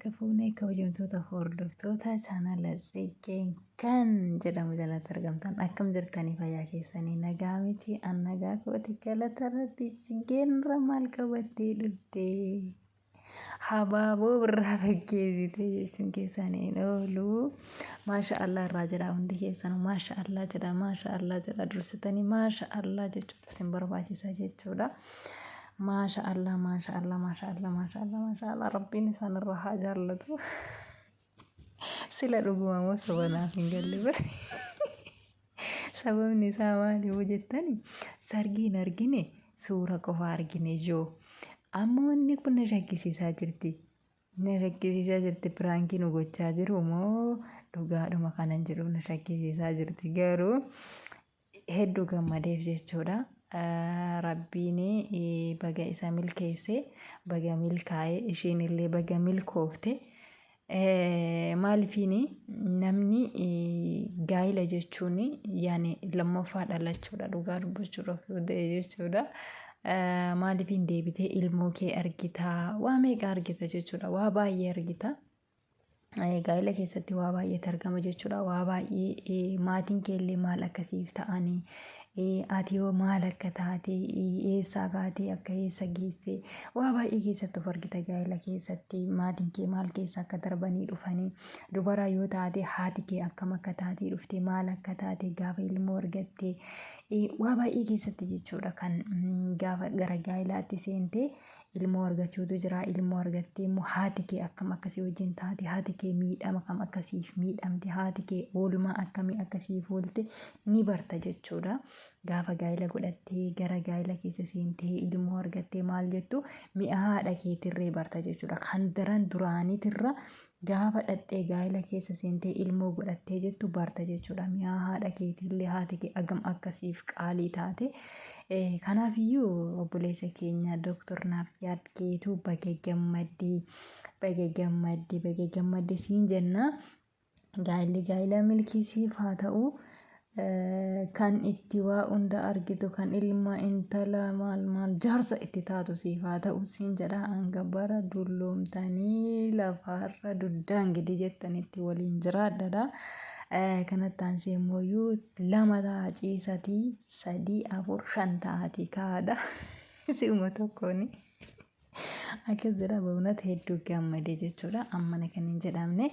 harka fuunee kabajamtoota hordoftoota chaanala Tsiggeen kan jedhamu jalatti argamtan akkam jirtanii fayyaa keessanii nagaa miti an nagaa kooti galata rabbii Tsiggeen irra maal qabattee dhufte habaaboo birraa fakkeessite jechuun keessanii oolu maashaallah irraa jedha hundi keessan maashaallah jedha dursitanii maashaallah jechuutu isin barbaachisa jechuudha. ما شاء الله ما شاء الله ما شاء الله ما شاء الله ما شاء الله ربي نسان الراحة جارلته سلا رجوع مو سبنا فينجلبر سبب نساء مالي وجدتني سرقي نرقيني سورة كفارقيني جو أما إني كنا نشكي ساجرتي برانكي نقول تاجرو مو دوغا ما كان نجرو نشكي ساجرتي غيرو هدو كما ديف جيتشورا rabbiin baga isa milkeesse baga milkaa'e ishiin illee baga milkoofte maaliifini namni gaa'ila jechuun yaani lammaffaa dhalachuudha dhugaa dubbachuudhaaf jechuudha. Maaliifin deebitee ilmoo kee argita waa meeqa argita jechuudha waa baay'ee argita. Gaa'ila keessatti waa baay'eetu argama jechuudha waa baay'ee maatiin kee illee maal akkasiif ta'anii ati yoo maal akka taate eessaa kaatee akka eessa geesse waa baay'ee keessatti of argita gaa'ila keessatti maatiin kee maal keessa akka darbanii dhufanii dubara yoo taate haati kee akkam akka taatee dhufte maal akka taate gaafa ilmoo argatte waa baay'ee keessatti jechuudha kan gaafa gara gaa'ilaatti seentee ilmoo argachuutu jira ilmoo argattee immoo haati kee akkam akkasii wajjin taate haati kee miidhama kam akkasiif miidhamte haati kee oolmaa akkamii akkasiif oolte ni barta jechuudha. Gaafa gaa'ila godhattee gara gaa'ila keessa seentee ilmoo argattee maal jettu mi'a haadha keetirree barta jechuudha. Kan daran duraaniitirra gaafa dhattee gaa'ila keessa seentee ilmoo godhattee jettu barta jechuudha. Mi'a haadha keetillee haati kee agam akkasiif qaalii taate. Kanaafiyyuu obboleessa keenya Dooktor Naafiyaad Geetuu baga gammadde siin jenna. Gaa'illi gaa'ila milkii siif haa ta'u. Kan itti waa hunda argitu kan ilma intala maal jaarsa itti taatu siif haa ta'u siin jedha hanga bara dulloomtanii lafarra duddaan gidi jettanitti waliin jiraadha. Kanatti aansee immoo 2 ta'a ciisatii 3 4 5 ta'ati kaadha si'uma tokkoon akkas jedha ba'uunat hedduu gammadee jechuudha. Ammana kan hin jedhamne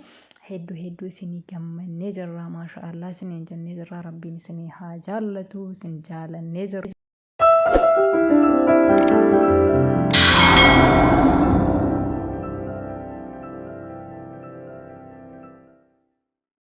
hedduu isinii gammannee jirra maashaallah isiniin jennee jirra rabbiin isinii haa jaallatu isin jaalannee jirra.